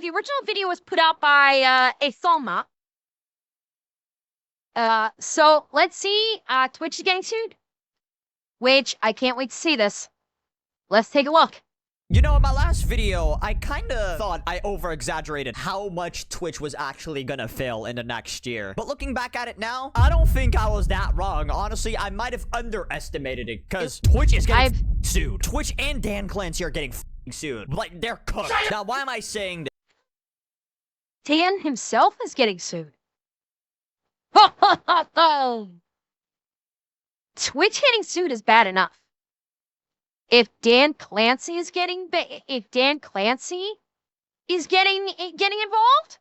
the original video was put out by Aithoma. So let's see. Twitch is getting sued. Which I can't wait to see this. Let's take a look. You know, in my last video, I kinda thought I over-exaggerated how much Twitch was actually gonna fail in the next year. But looking back at it now, I don't think I was that wrong. Honestly, I might have underestimated it, because Twitch is getting sued. Twitch and Dan Clancy are getting sued. Like, they're cooked. Now, why am I saying this? Dan himself is getting sued. Twitch getting sued is bad enough. If Dan Clancy is getting involved,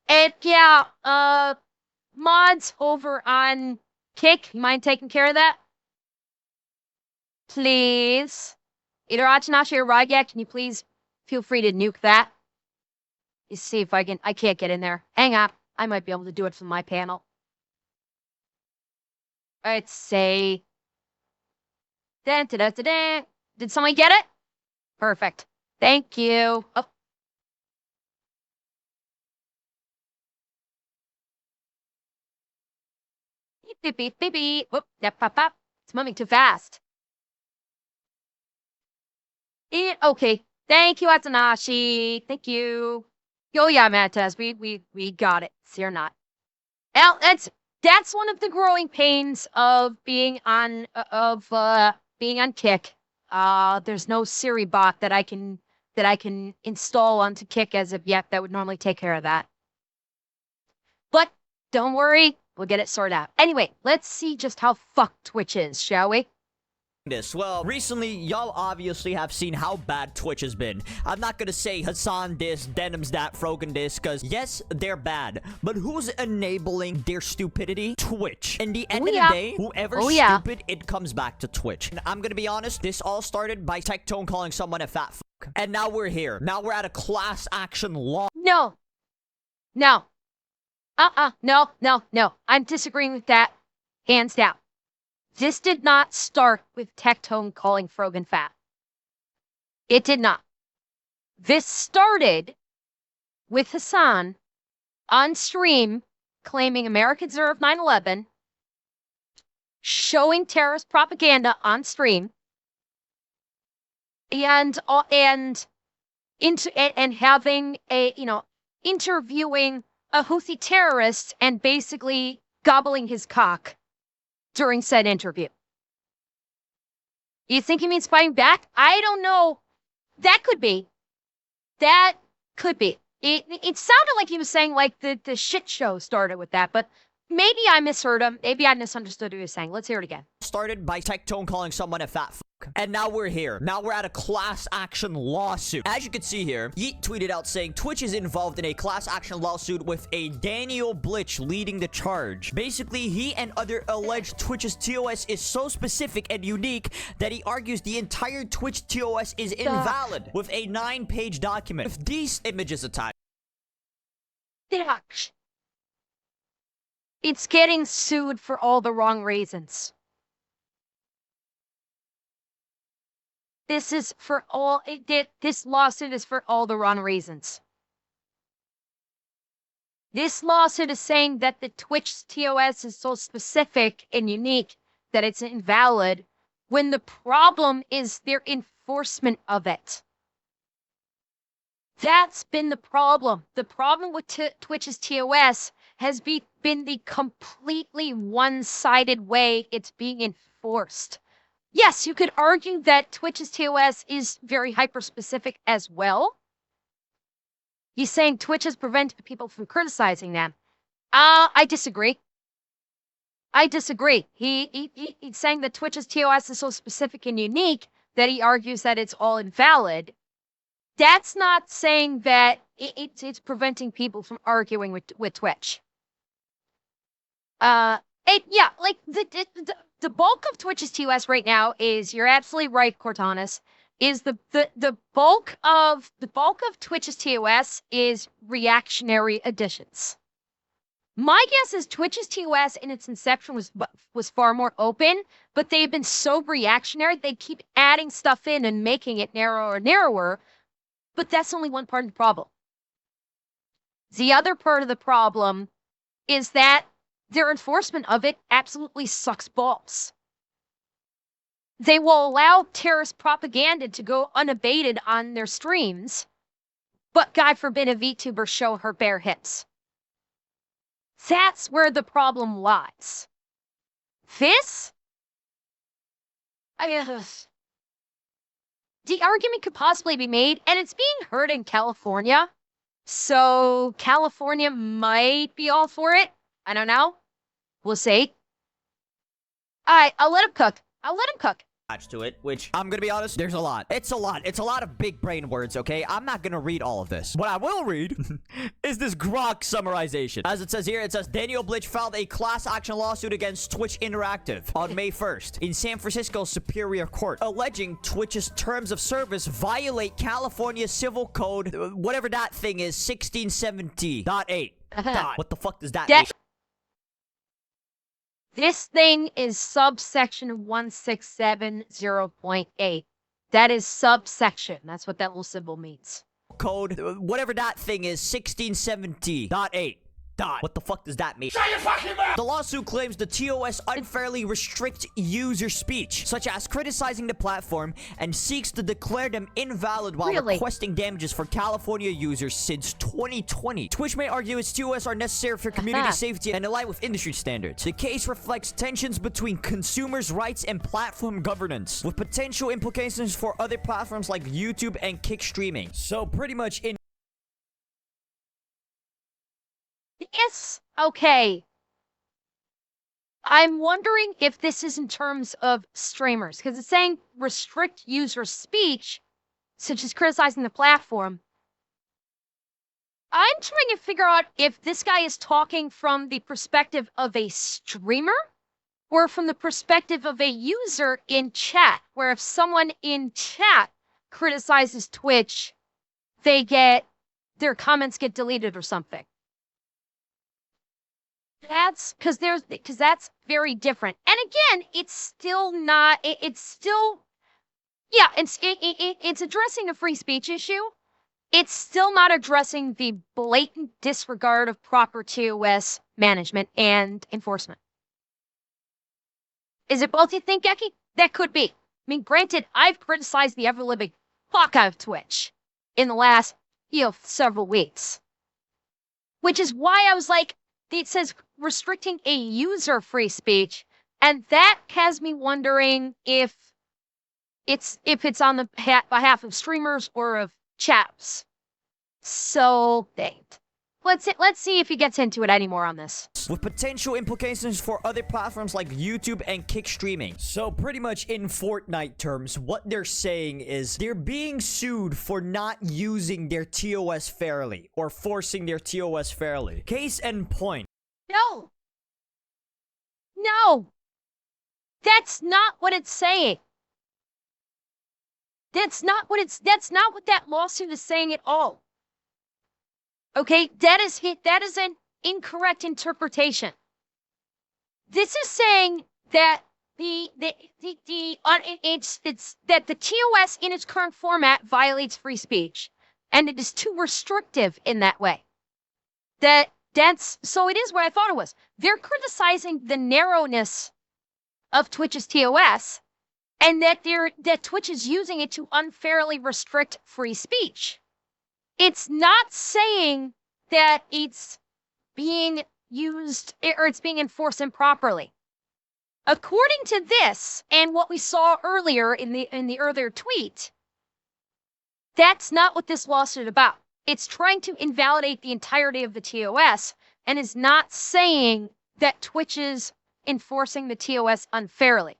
and yeah, mods over on Kick, you mind taking care of that, please? Either Achinashi or Rygat, can you please feel free to nuke that? You see if I can't get in there. Hang on, I might be able to do it from my panel. Let's say. Did someone get it? Perfect. Thank you. Oh. Beep, beep, beep, beep. Whoop, yep, pop, pop. It's moving too fast. Okay. Thank you, Atsunashi. Thank you. Oh yeah, Mattaz, we got it. See or not. Well, that's one of the growing pains of being on Kick. There's no Siri bot that I can install onto Kick as of yet that would normally take care of that. But don't worry, we'll get it sorted out. Anyway, let's see just how fucked Twitch is, shall we? Well, recently, y'all obviously have seen how bad Twitch has been. I'm not gonna say Hassan this, Denim's that, Frogan this, because yes, they're bad. But who's enabling their stupidity? Twitch. In the end of the day, whoever's stupid, it comes back to Twitch. And I'm gonna be honest, this all started by Tectone calling someone a fat fuck. And now we're here. Now we're at a class action law. No. No. No. I'm disagreeing with that. Hands down. This did not start with Tectone calling Frogan fat. It did not. This started with Hassan on stream claiming America deserved 9/11, showing terrorist propaganda on stream, and having interviewing a Houthi terrorist and basically gobbling his cock during said interview. You think he means fighting back? I don't know. That could be. That could be. It sounded like he was saying like the shit show started with that, but maybe I misheard him. Maybe I misunderstood what he was saying. Let's hear it again. Started by Tectone calling someone a fat fuck. And now we're here. Now we're at a class action lawsuit. As you can see here, Yeet tweeted out saying Twitch is involved in a class action lawsuit with a Daniel Blitch leading the charge. Basically, he and other alleged Twitch's TOS is so specific and unique that he argues the entire Twitch TOS is invalid with a 9-page document with these images attached. It's getting sued for all the wrong reasons. This lawsuit is for all the wrong reasons. This lawsuit is saying that the Twitch TOS is so specific and unique that it's invalid, when the problem is their enforcement of it. That's been the problem. The problem with Twitch's TOS has been the completely one-sided way it's being enforced. Yes, you could argue that Twitch's TOS is very hyper-specific as well. He's saying Twitch has prevented people from criticizing them. I disagree. He's saying that Twitch's TOS is so specific and unique that he argues that it's all invalid. That's not saying that it's preventing people from arguing with Twitch. Like the bulk of Twitch's TOS right now is, you're absolutely right, Cortanis, is the bulk of Twitch's TOS is reactionary additions. My guess is Twitch's TOS in its inception was far more open, but they've been so reactionary they keep adding stuff in and making it narrower and narrower. But that's only one part of the problem. The other part of the problem is that their enforcement of it absolutely sucks balls. They will allow terrorist propaganda to go unabated on their streams, but God forbid a VTuber show her bare hips. That's where the problem lies. This? The argument could possibly be made, and it's being heard in California, so California might be all for it. I don't know. We'll see. Alright, I'll let him cook. To it, which I'm gonna be honest, there's a lot. It's a lot of big brain words, okay? I'm not gonna read all of this. What I will read is this grok summarization. As it says here, it says Daniel Blitch filed a class action lawsuit against Twitch Interactive on May 1st in San Francisco Superior Court, alleging Twitch's terms of service violate California Civil Code, whatever that thing is, 1670.8. What the fuck does that mean? This thing is subsection 1670.8. That is subsection. That's what that little symbol means. Code, whatever that thing is, 1670.8. What the fuck does that mean? Shut your fucking mouth! The lawsuit claims the TOS unfairly restrict user speech, such as criticizing the platform, and seeks to declare them invalid while requesting damages for California users since 2020. Twitch may argue its TOS are necessary for community safety and align with industry standards. The case reflects tensions between consumers' rights and platform governance, with potential implications for other platforms like YouTube and Kick Streaming. So pretty much in Yes, okay. I'm wondering if this is in terms of streamers, because it's saying restrict user speech, such as criticizing the platform. I'm trying to figure out if this guy is talking from the perspective of a streamer or from the perspective of a user in chat, where if someone in chat criticizes Twitch, their comments get deleted or something. That's because that's very different. And again, it's still not. It's still, yeah. It's addressing a free speech issue. It's still not addressing the blatant disregard of proper TOS management and enforcement. Is it both, you think, Eki? That could be. I mean, granted, I've criticized the ever-living fuck out of Twitch in the last, several weeks, which is why I was like, it says restricting a user free speech, and that has me wondering if it's on the behalf of streamers or of chaps. So let's see if he gets into it anymore on this. With potential implications for other platforms like YouTube and Kick Streaming. So pretty much in Fortnite terms, what they're saying is they're being sued for not using their TOS fairly or forcing their TOS fairly. Case in point. No. That's not what it's saying. That's not what that lawsuit is saying at all. Okay, that is an incorrect interpretation. This is saying that it's that the TOS in its current format violates free speech, and it is too restrictive in that way. So it is what I thought it was. They're criticizing the narrowness of Twitch's TOS, and that Twitch is using it to unfairly restrict free speech. It's not saying that it's being used or it's being enforced improperly. According to this and what we saw earlier in the earlier tweet, that's not what this lawsuit is about. It's trying to invalidate the entirety of the TOS and is not saying that Twitch is enforcing the TOS unfairly.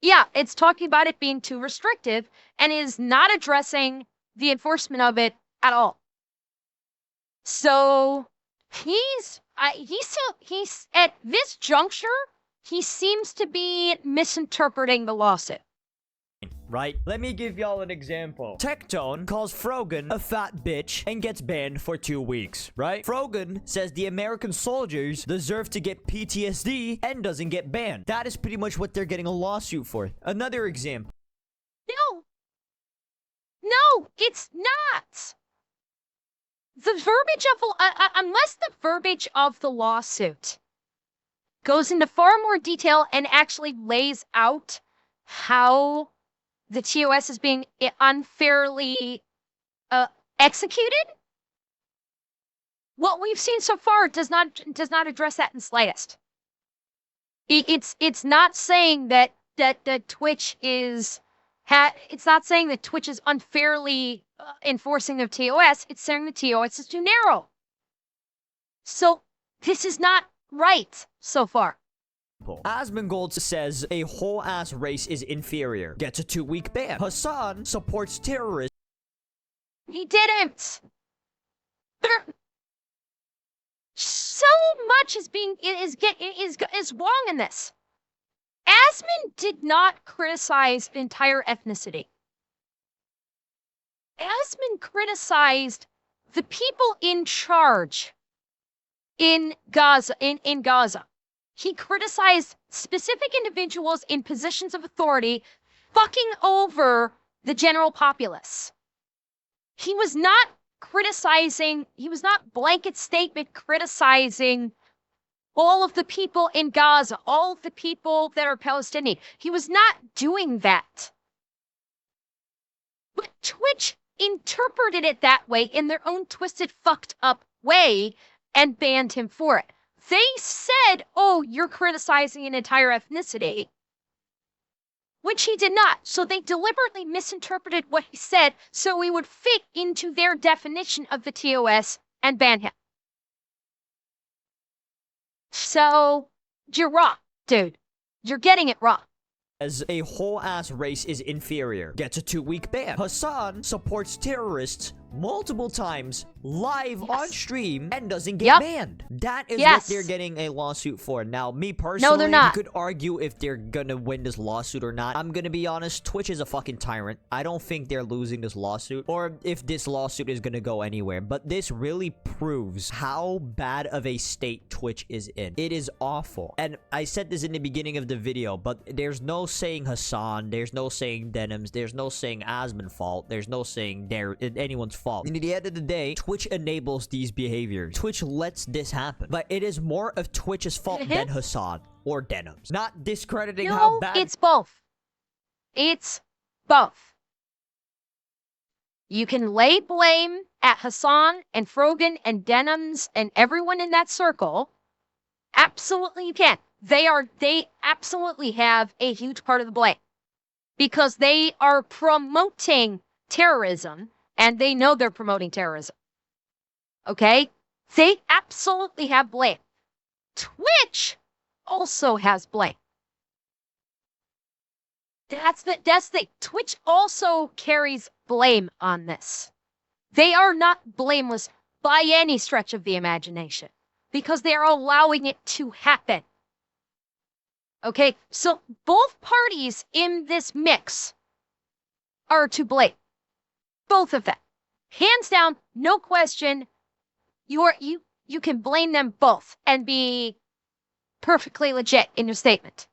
Yeah, it's talking about it being too restrictive and is not addressing the enforcement of it at all. So he's at this juncture, he seems to be misinterpreting the lawsuit. Right? Let me give y'all an example. Tectone calls Frogan a fat bitch and gets banned for 2 weeks, right? Frogan says the American soldiers deserve to get PTSD and doesn't get banned. That is pretty much what they're getting a lawsuit for. Another example. No, it's not. The verbiage of unless the verbiage of the lawsuit goes into far more detail and actually lays out how the TOS is being unfairly executed. What we've seen so far does not address that in the slightest. It's not saying that Twitch is it's not saying that Twitch is unfairly enforcing their TOS. It's saying the TOS is too narrow. So this is not right so far. Asmongold says a whole ass race is inferior. Gets a 2-week ban. Hassan supports terrorists. He didn't. So much is wrong in this. Asmon did not criticize the entire ethnicity. Asmon criticized the people in charge in Gaza. In Gaza, he criticized specific individuals in positions of authority fucking over the general populace. He was not blanket statement criticizing all of the people in Gaza, all of the people that are Palestinian. He was not doing that. But Twitch interpreted it that way in their own twisted, fucked up way and banned him for it. They said, oh, you're criticizing an entire ethnicity, which he did not. So they deliberately misinterpreted what he said so he would fit into their definition of the TOS and ban him. So you're wrong, dude. You're getting it wrong. As a whole ass race is inferior. Gets a 2-week ban. Hassan supports terrorists multiple times live on stream and doesn't get banned. That is what they're getting a lawsuit for. Now, me personally, no, they're not. You could argue if they're gonna win this lawsuit or not. I'm gonna be honest, Twitch is a fucking tyrant. I don't think they're losing this lawsuit or if this lawsuit is gonna go anywhere. But this really proves how bad of a state Twitch is in. It is awful. And I said this in the beginning of the video, but there's no saying Hassan, there's no saying Denims, there's no saying Asmon's fault, there's no saying anyone's fault. And at the end of the day, Twitch enables these behaviors. Twitch lets this happen. But it is more of Twitch's fault than Hassan or Denim's. Not discrediting how bad... it's both. It's both. You can lay blame at Hassan and Frogan and Denims and everyone in that circle. Absolutely you can. They absolutely have a huge part of the blame. Because they are promoting terrorism. And they know they're promoting terrorism. Okay? They absolutely have blame. Twitch also has blame. That's the thing. Twitch also carries blame on this. They are not blameless by any stretch of the imagination. Because they are allowing it to happen. Okay? So both parties in this mix are to blame. Both of them. Hands down, no question. You can blame them both and be perfectly legit in your statement.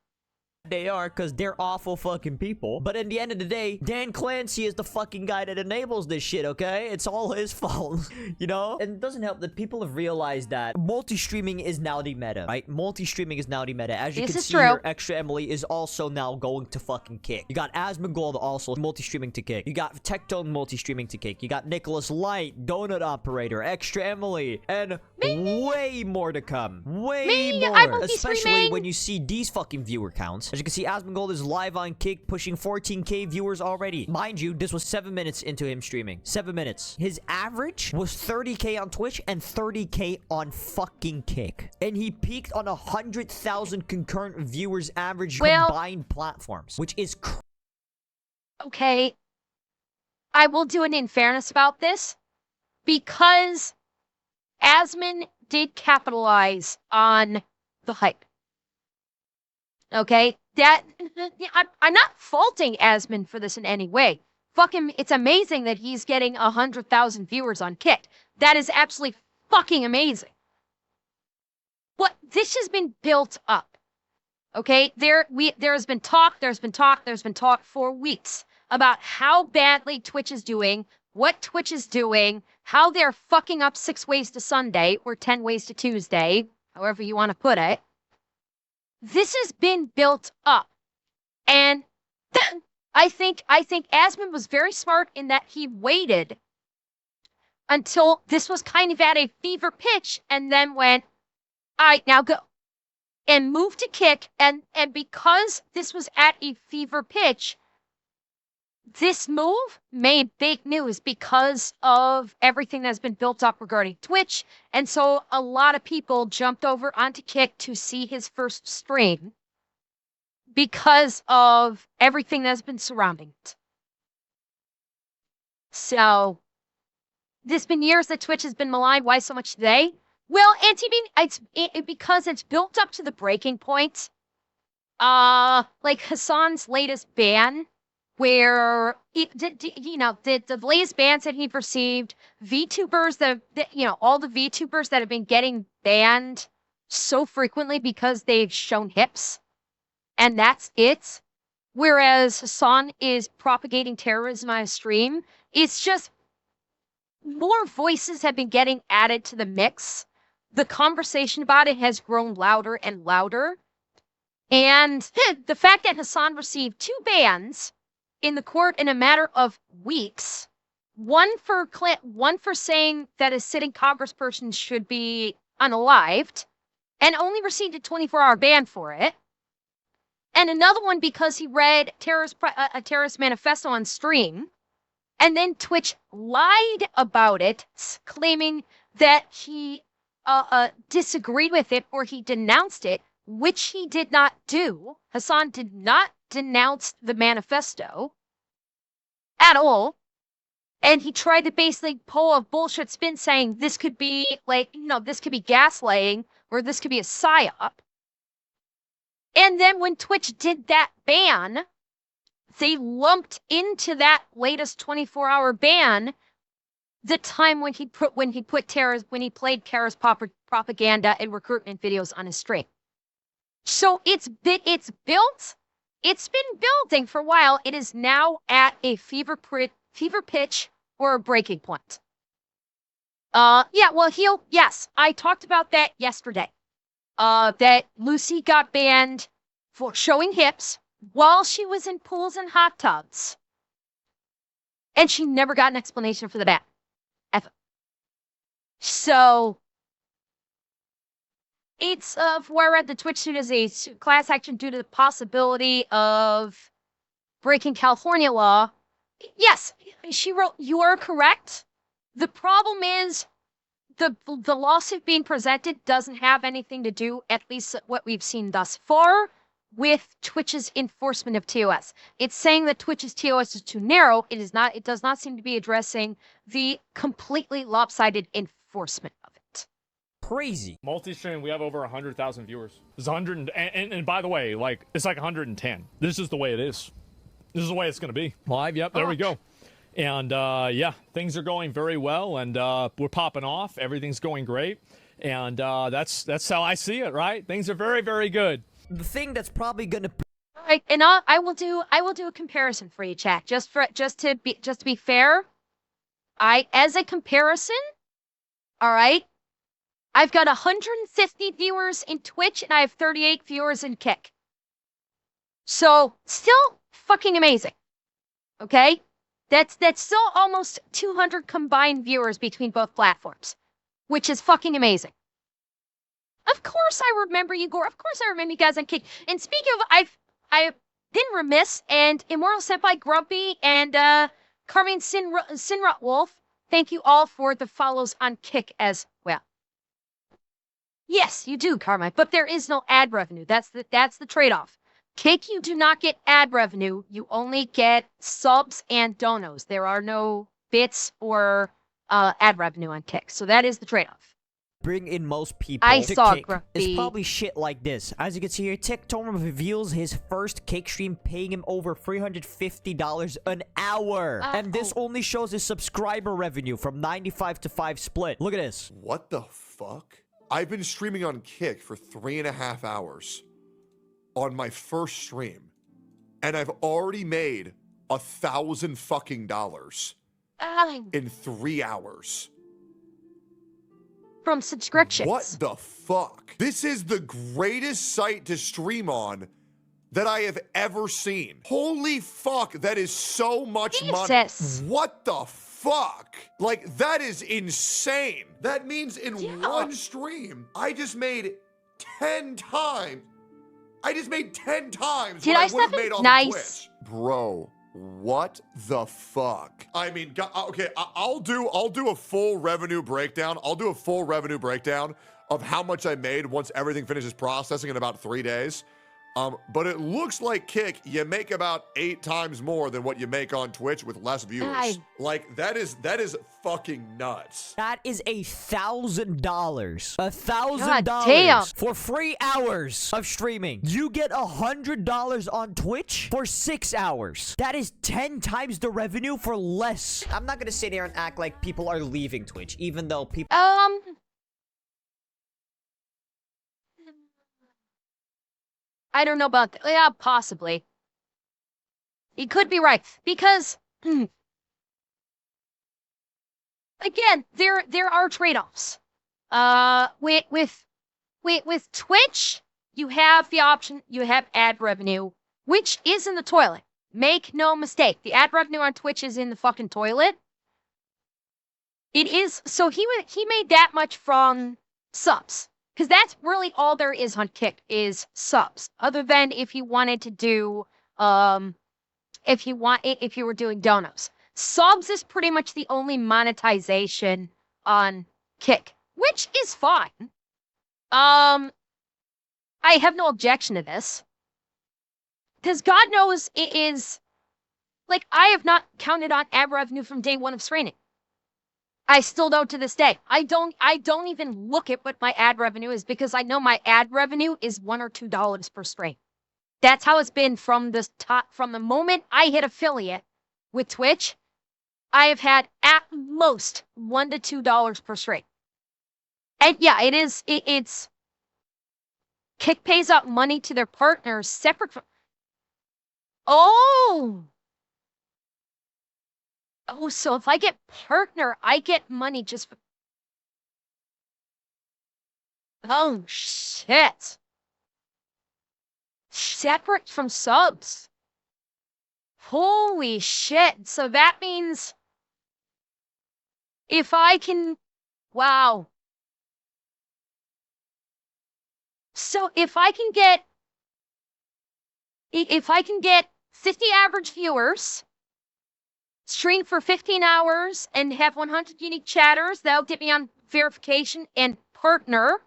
They are, because they're awful fucking people. But at the end of the day, Dan Clancy is the fucking guy that enables this shit, okay? It's all his fault, you know? And it doesn't help that people have realized that multi-streaming is now the meta, right? Multi-streaming is now the meta. As you can see here, Extra Emily is also now going to fucking kick. You got Asmongold also multi-streaming to kick. You got Tectone multi-streaming to kick. You got Nicholas Light, Donut Operator, Extra Emily, and way more to come. Way more. Especially when you see these fucking viewer counts. As you can see, Asmongold is live on Kick, pushing 14k viewers already. Mind you, this was 7 minutes into him streaming. 7 minutes. His average was 30k on Twitch and 30k on fucking Kick. And he peaked on 100,000 concurrent viewers average combined platforms, which is okay. I will do an in fairness about this. Because Asmon did capitalize on the hype. Okay? I'm not faulting Asmon for this in any way. Fucking, it's amazing that he's getting 100,000 viewers on Kick. That is absolutely fucking amazing. But this has been built up. Okay? There's been talk for weeks about how badly Twitch is doing, what Twitch is doing, how they're fucking up 6 ways to Sunday or 10 ways to Tuesday, however you want to put it. This has been built up. And I think Asmund was very smart in that he waited until this was kind of at a fever pitch and then went, all right, now go. And moved to kick. And because this was at a fever pitch, this move made big news because of everything that's been built up regarding Twitch. And so a lot of people jumped over onto Kick to see his first stream because of everything that's been surrounding it. So, there's been years that Twitch has been maligned. Why so much today? Well, because it's built up to the breaking point. Like Hassan's latest ban, where the latest bans that he'd received, VTubers all the VTubers that have been getting banned so frequently because they've shown hips, and that's it. Whereas Hassan is propagating terrorism on a stream. It's just more voices have been getting added to the mix. The conversation about it has grown louder and louder. And the fact that Hassan received 2 bans in the court in a matter of weeks, one for saying that a sitting congressperson should be unalived, and only received a 24-hour ban for it, and another one because he read a terrorist manifesto on stream, and then Twitch lied about it, claiming that he disagreed with it or he denounced it, which he did not do. Hassan did not denounce the manifesto at all. And he tried to basically pull a bullshit spin saying this could be this could be gaslighting or this could be a psyop. And then when Twitch did that ban, they lumped into that latest 24-hour ban the time when he played terrorist propaganda and recruitment videos on his stream. So it's been building for a while. It is now at a fever pitch or a breaking point. Yes, I talked about that yesterday. That Lucy got banned for showing hips while she was in pools and hot tubs. And she never got an explanation for the ban. Ever. So, it's where at the Twitch suit is a class action due to the possibility of breaking California law. Yes, she wrote, you are correct. The problem is the lawsuit being presented doesn't have anything to do, at least what we've seen thus far, with Twitch's enforcement of TOS. It's saying that Twitch's TOS is too narrow. It does not seem to be addressing the completely lopsided enforcement of it. Crazy. Multistreaming, we have over 100,000 viewers. It's 100, and by the way, it's like 110. This is the way it is. This is the way it's going to be. Live, yep, there we go. And yeah, things are going very well, and we're popping off. Everything's going great, and that's how I see it. Right? Things are very, very good. The thing that's probably gonna. All right, and I will do a comparison for you, chat. Just to be fair, as a comparison, all right, I've got 150 viewers in Twitch and I have 38 viewers in Kick. So still fucking amazing. Okay, that's still almost 200 combined viewers between both platforms, which is fucking amazing. Of course I remember you, Gore. Of course I remember you guys on Kick. And speaking of, I've been remiss, and Immortal Senpai Grumpy and Carmine Sinrot Wolf, thank you all for the follows on Kick as well. Yes, you do, Carmine, but there is no ad revenue. That's the trade-off. Kick, you do not get ad revenue. You only get subs and donos. There are no bits or ad revenue on Kick, so that is the trade-off. Bring in most people I to saw Kick. Grumpy. It's probably shit like this. As you can see here, Aithoma reveals his first Kick stream, paying him over $350 an hour. And this only shows his subscriber revenue from 95 to 5 split. Look at this. What the fuck? I've been streaming on Kick for 3.5 hours on my first stream, and I've already made $1,000 fucking dollars in 3 hours. From subscriptions. What the fuck? This is the greatest site to stream on that I have ever seen. Holy fuck, that is so much money. What the fuck? Like, that is insane. That means in one stream, I just made 10 times. I just made 10 times what I would have made on Twitch. Bro, what the fuck? I mean, okay, I'll do a full revenue breakdown. I'll do a full revenue breakdown of how much I made once everything finishes processing in about 3 days. But it looks like Kick, you make about 8 times more than what you make on Twitch with less viewers. Like, that is fucking nuts. That is $1,000. Damn. $1,000 for 3 hours of streaming. You get $100 on Twitch for 6 hours. That is 10 times the revenue for less. I'm not gonna sit here and act like people are leaving Twitch, even though people... I don't know about that. Yeah, possibly. He could be right. Because, again, there are trade-offs. With Twitch, you have the option, you have ad revenue, which is in the toilet. Make no mistake. The ad revenue on Twitch is in the fucking toilet. It is, so he made that much from subs. Because that's really all there is on Kick is subs. Other than if you wanted to do, if you were doing donos. Subs is pretty much the only monetization on Kick, which is fine. I have no objection to this. Because God knows it is, like, I have not counted on ad revenue from day one of streaming. I still don't to this day. I don't even look at what my ad revenue is because I know my ad revenue is $1 or $2 per stream. That's how it's been from the moment I hit affiliate with Twitch. I have had at most $1 to $2 per stream. And yeah, it's Kick pays out money to their partners separate from. Oh, so if I get partner, I get money just for... Oh, shit. Separate from subs. Holy shit. So that means if I can... Wow. So if I can get 50 average viewers, stream for 15 hours, and have 100 unique chatters, that'll get me on verification and partner.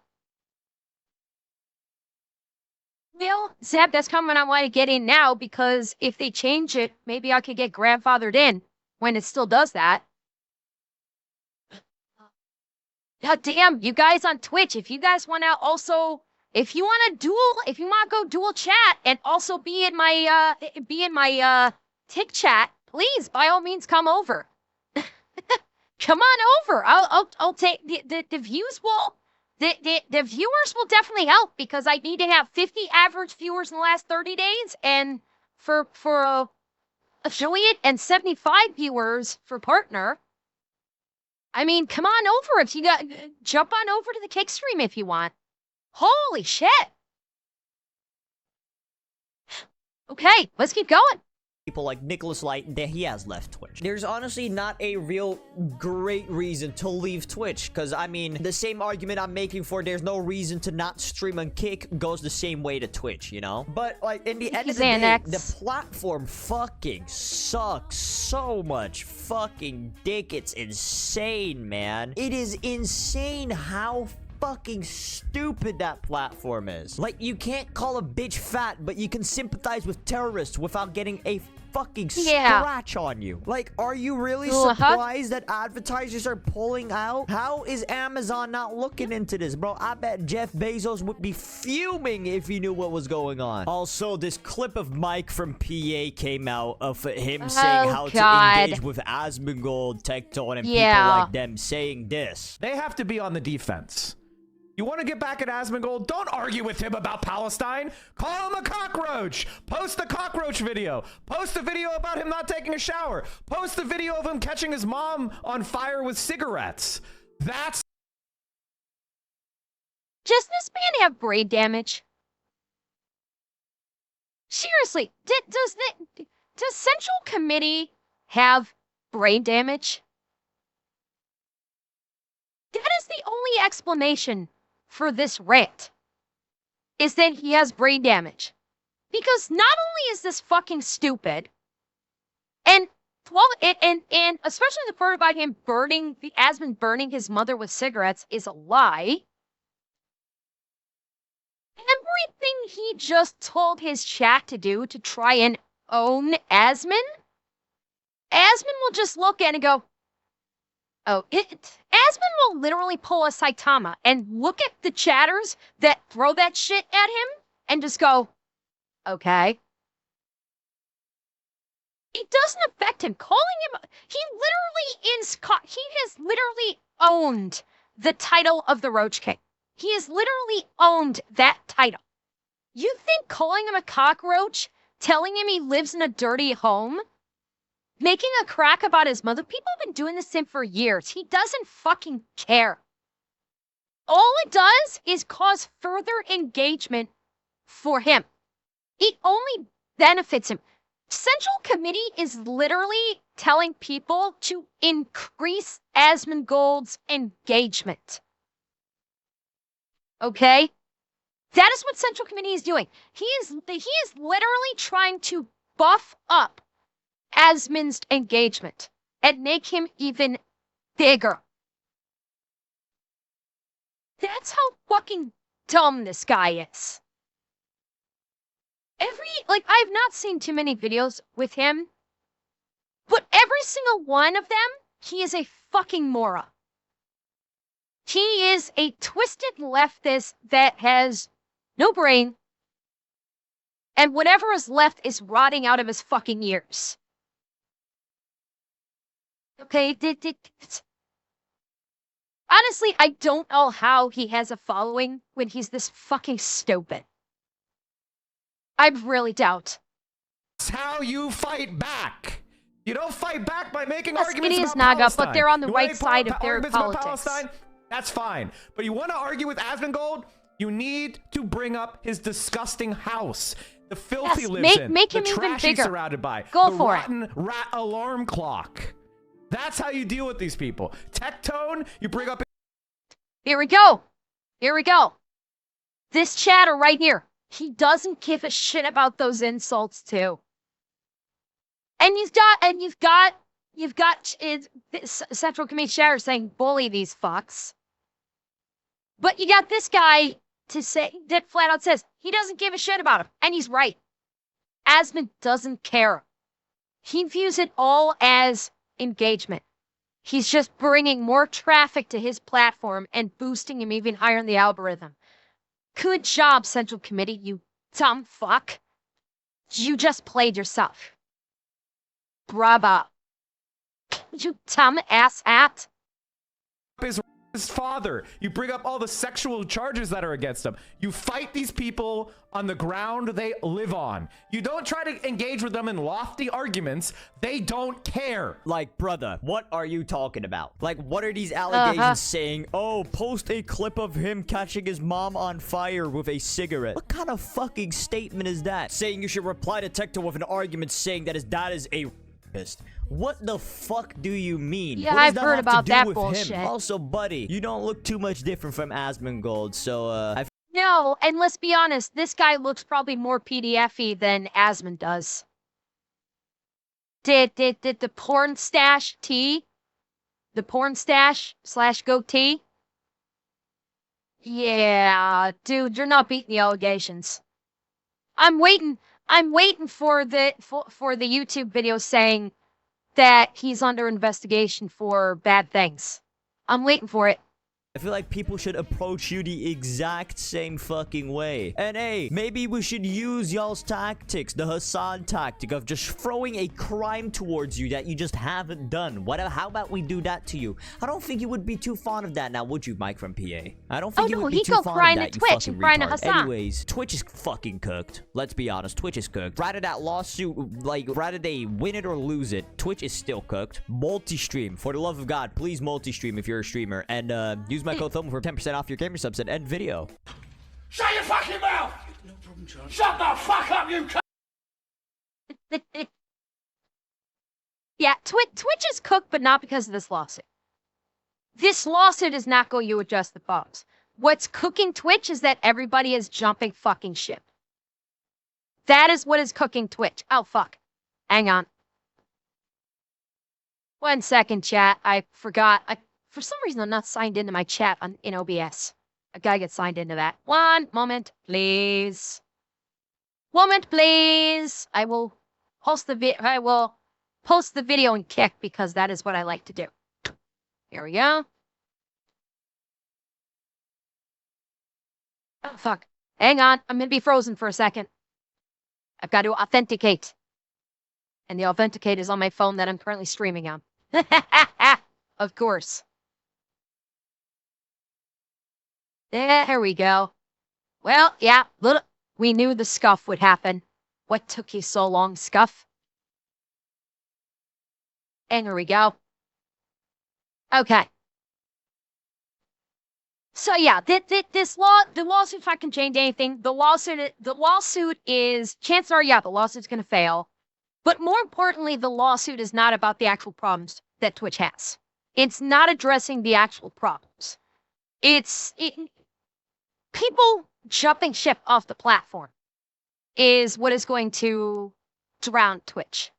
Well, Zeb, that's kind of what I want to get in now, because if they change it, maybe I could get grandfathered in when it still does that. God damn, you guys on Twitch, if you guys want to also... If you want to go dual chat and also be in my Tick chat, please, by all means, come over. Come on over. I'll take the views will the viewers will definitely help because I need to have 50 average viewers in the last 30 days, and for affiliate and 75 viewers for partner. I mean, come on over if you got jump on over to the Kick stream if you want. Holy shit. Okay, let's keep going. People like Nicholas Light, that he has left Twitch. There's honestly not a real great reason to leave Twitch, because I mean, the same argument I'm making for there's no reason to not stream on Kick goes the same way to Twitch, you know? But like, in the end of the day, the platform fucking sucks so much fucking dick. It's insane, man. It is insane how fucking stupid that platform is. Like, you can't call a bitch fat, but you can sympathize with terrorists without getting a fucking scratch on you. Like, are you really surprised that advertisers are pulling out? How is Amazon not looking into this, bro? I bet Jeff Bezos would be fuming if he knew what was going on. Also, this clip of Mike from PA came out of him saying how to engage with Asmongold, Tecton, and people like them saying this. They have to be on the defense. You want to get back at Asmongold? Don't argue with him about Palestine. Call him a cockroach. Post the cockroach video. Post a video about him not taking a shower. Post a video of him catching his mom on fire with cigarettes. That's... Does this man have brain damage? Seriously, does Central Committee have brain damage? That is the only explanation for this rant, is that he has brain damage. Because not only is this fucking stupid, and especially the part about him Asmon burning his mother with cigarettes is a lie. Everything he just told his chat to do to try and own Asmon will just look at it and go, oh, Asmon will literally pull a Saitama and look at the chatters that throw that shit at him and just go, okay. It doesn't affect him. Calling him, he has literally owned the title of the Roach King. He has literally owned that title. You think calling him a cockroach, telling him he lives in a dirty home, making a crack about his mother? People have been doing this to him for years. He doesn't fucking care. All it does is cause further engagement for him. It only benefits him. Central Committee is literally telling people to increase Asmongold's engagement. Okay? That is what Central Committee is doing. He is literally trying to buff up Asmon's engagement and make him even bigger. That's how fucking dumb this guy is. I've not seen too many videos with him, but every single one of them, he is a fucking moron. He is a twisted leftist that has no brain, and whatever is left is rotting out of his fucking ears. Okay, honestly, I don't know how he has a following when he's this fucking stupid. I really doubt. That's how you fight back. You don't fight back by making yes, arguments it is, about Naga, Palestine. but they're on the You right side of their politics. Palestine? That's fine. But you want to argue with Asmongold? You need to bring up his disgusting house. The filth he lives in. Make him the even trash bigger. he's surrounded by. Go the for rotten rat alarm clock. That's how you deal with these people. Tectone, you bring up... Here we go. Here we go. This chatter right here. He doesn't give a shit about those insults too. And you've got Central Committee chatter saying bully these fucks. But you got this guy to say that flat out says he doesn't give a shit about him, and he's right. Asmon doesn't care. He views it all as engagement. He's just bringing more traffic to his platform and boosting him even higher in the algorithm. Good job, Central Committee, you dumb fuck. You just played yourself. Bravo. You dumb ass hat. His father. You bring up all the sexual charges that are against him. You fight these people on the ground they live on. You don't try to engage with them in lofty arguments. They don't care. Like, brother, what are you talking about? Like, what are these allegations saying? Oh, post a clip of him catching his mom on fire with a cigarette. What kind of fucking statement is that? Saying you should reply to Tecto with an argument saying that his dad is a rapist. What the fuck do you mean? Yeah, I've heard about that bullshit. Also, buddy, you don't look too much different from Asmongold, so, No, and let's be honest, this guy looks probably more PDF-y than Asmon does. Did the porn stash / goatee? Yeah, dude, you're not beating the allegations. I'm waiting for the YouTube video saying that he's under investigation for bad things. I'm waiting for it. I feel like people should approach you the exact same fucking way. And hey, maybe we should use y'all's tactics, the Hassan tactic of just throwing a crime towards you that you just haven't done. How about we do that to you? I don't think you would be too fond of that now, would you, Mike from PA? I don't think you would be too fond of that, you fucking retard. Anyways, Twitch is fucking cooked. Let's be honest, Twitch is cooked. Rather that lawsuit, like, rather they win it or lose it, Twitch is still cooked. Multi-stream. For the love of God, please multi-stream if you're a streamer. And, use my code Aithoma for 10% off your gamer subs and end video. Shut your fucking mouth! No problem, John. Shut the fuck up, you Yeah, Twitch is cooked, but not because of this lawsuit. This lawsuit is not going to adjust the bombs. What's cooking Twitch is that everybody is jumping fucking ship. That is what is cooking Twitch. Oh, fuck. Hang on. 1 second, chat. I forgot. For some reason, I'm not signed into my chat in OBS. I gotta get signed into that. 1 moment, please. Moment, please. I will post the video in Kick because that is what I like to do. Here we go. Oh, fuck. Hang on. I'm gonna be frozen for a second. I've got to authenticate. And the authenticate is on my phone that I'm currently streaming on. Of course. There we go. Well, yeah, we knew the scuff would happen. What took you so long, Scuff? And here we go. Okay. So yeah, the lawsuit, if I can change anything, the lawsuit is, chances are, yeah, the lawsuit's gonna fail. But more importantly, the lawsuit is not about the actual problems that Twitch has. It's not addressing the actual problems. People jumping ship off the platform is what is going to drown Twitch.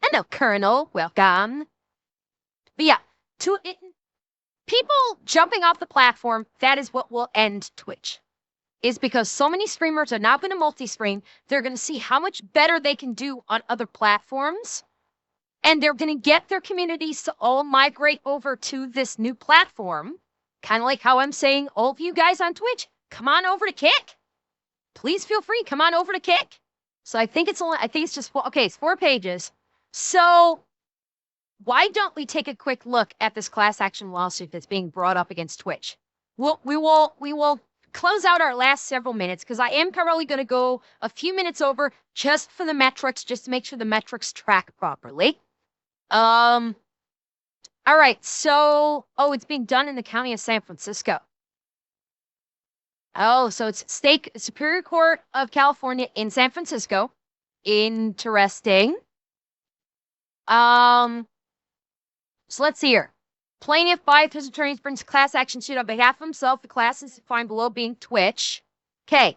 Hello, Colonel. Welcome. But yeah, people jumping off the platform, that is what will end Twitch. Is because so many streamers are now going to multi-stream, they're going to see how much better they can do on other platforms, and they're going to get their communities to all migrate over to this new platform. Kind of like how I'm saying, all of you guys on Twitch, come on over to Kick. Please feel free, come on over to Kick. So I think it's just 4 pages. So why don't we take a quick look at this class action lawsuit that's being brought up against Twitch? We will close out our last several minutes because I am probably going to go a few minutes over just for the metrics, just to make sure the metrics track properly. All right, so, it's being done in the county of San Francisco. Oh, so it's Superior Court of California in San Francisco. Interesting. So let's see here. Plaintiff by his attorneys brings class action suit on behalf of himself. The class is defined below being Twitch. Okay.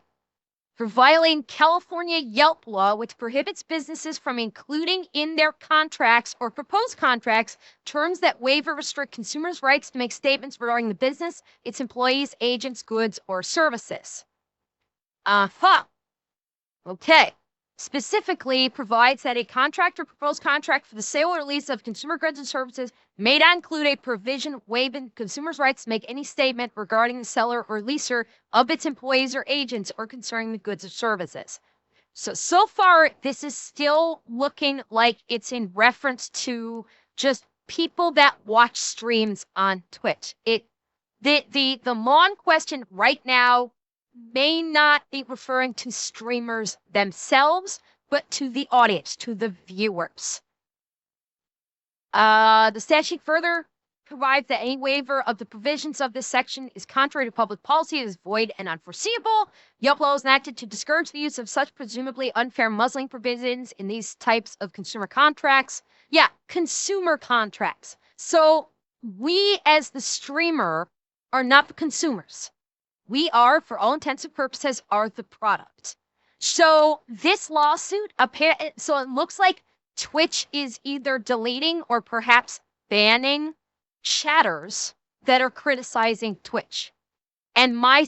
For violating California Yelp law, which prohibits businesses from including in their contracts or proposed contracts terms that waive or restrict consumers' rights to make statements regarding the business, its employees, agents, goods, or services. Okay. Specifically provides that a contract or proposed contract for the sale or lease of consumer goods and services may not include a provision waiving consumers' rights to make any statement regarding the seller or leaser of its employees or agents or concerning the goods or services. So far, this is still looking like it's in reference to just people that watch streams on Twitch. The law in question right now may not be referring to streamers themselves, but to the audience, to the viewers. The statute further provides that any waiver of the provisions of this section is contrary to public policy, is void and unforeseeable. Yelp law is enacted to discourage the use of such presumably unfair muzzling provisions in these types of consumer contracts. Yeah, consumer contracts. So we as the streamer are not the consumers. We are, for all intents and purposes, are the product. So this lawsuit, so it looks like Twitch is either deleting or perhaps banning chatters that are criticizing Twitch. And my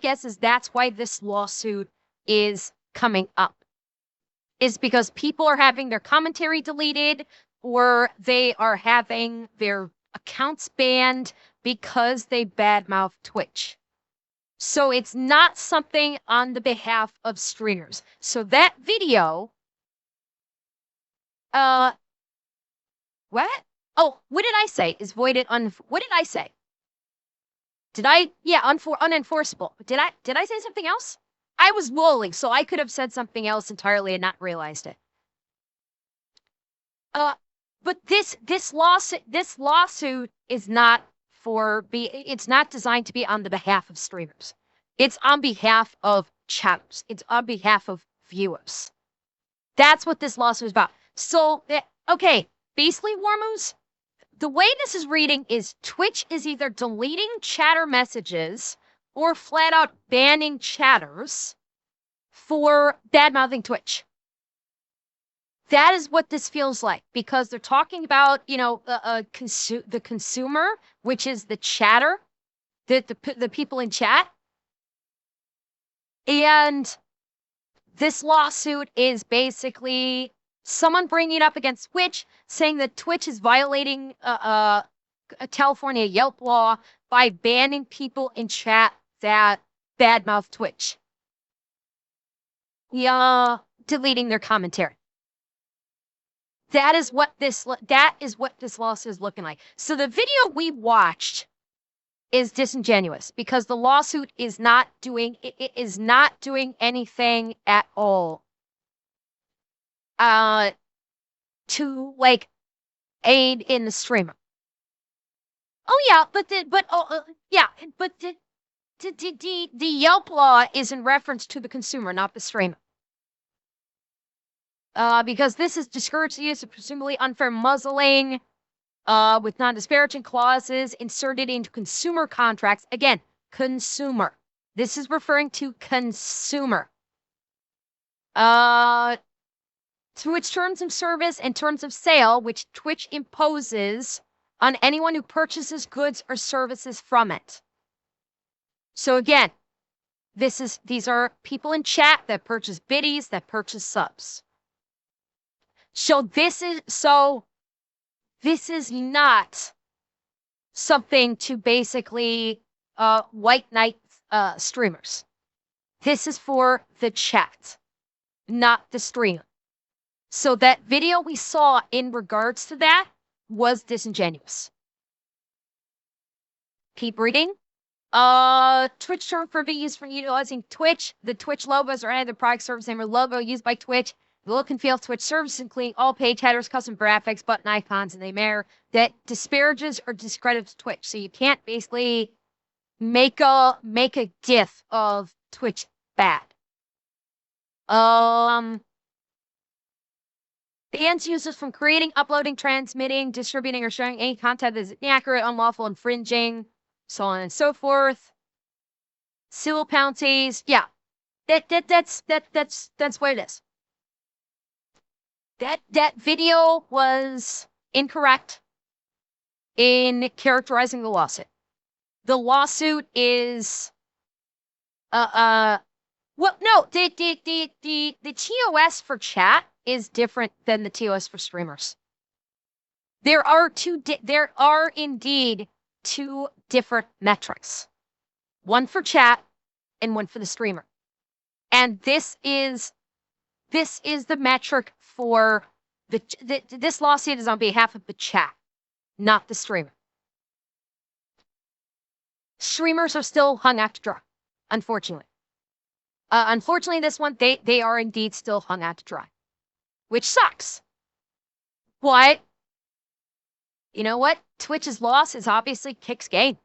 guess is that's why this lawsuit is coming up. Is because people are having their commentary deleted, or they are having their accounts banned, because they badmouth Twitch. So it's not something on the behalf of streamers. So that video, what? Oh, what did I say? Is voided what did I say? Yeah, unenforceable. Did I say something else? I was lolling, so I could have said something else entirely and not realized it. But this lawsuit is not it's not designed to be on the behalf of streamers. It's on behalf of chatters. It's on behalf of viewers. That's what this lawsuit is about. So, okay, basically, Warmoose, the way this is reading is Twitch is either deleting chatter messages or flat out banning chatters for bad-mouthing Twitch. That is what this feels like, because they're talking about, you know, the consumer, which is the chatter, the people in chat. And this lawsuit is basically someone bringing it up against Twitch, saying that Twitch is violating a California Yelp law by banning people in chat that badmouth Twitch. Yeah, deleting their commentary. That is what this lawsuit is looking like. So the video we watched is disingenuous because the lawsuit is not doing anything at all to like aid in the streamer. Oh yeah, but the Yelp law is in reference to the consumer, not the streamer. Because this is discouraged the use of presumably unfair muzzling with non-disparaging clauses inserted into consumer contracts. Again, consumer. This is referring to consumer. Through its terms of service and terms of sale, which Twitch imposes on anyone who purchases goods or services from it. So again, these are people in chat that purchase biddies, that purchase subs. So this is not something to basically white knight streamers. This is for the chat, not the streamer. So that video we saw in regards to that was disingenuous. Keep reading. Twitch term for used for utilizing Twitch. The Twitch logos are either product, service name, or logo used by Twitch. The look and feel of Twitch services include all page headers, custom graphics, button icons, and they matter that disparages or discredits Twitch. So you can't basically make a gif of Twitch bad. Bans users from creating, uploading, transmitting, distributing, or sharing any content that is inaccurate, unlawful, infringing, so on and so forth. Civil penalties, yeah, that's what it is. That video was incorrect in characterizing the lawsuit. The lawsuit is well, no, the TOS for chat is different than the TOS for streamers. There are indeed two different metrics. One for chat and one for the streamer. And this is the metric for this lawsuit is on behalf of the chat, not the streamer. Streamers are still hung out to dry, unfortunately. Unfortunately, this one, they are indeed still hung out to dry, which sucks. But, you know what? Twitch's loss is obviously Kick's gain.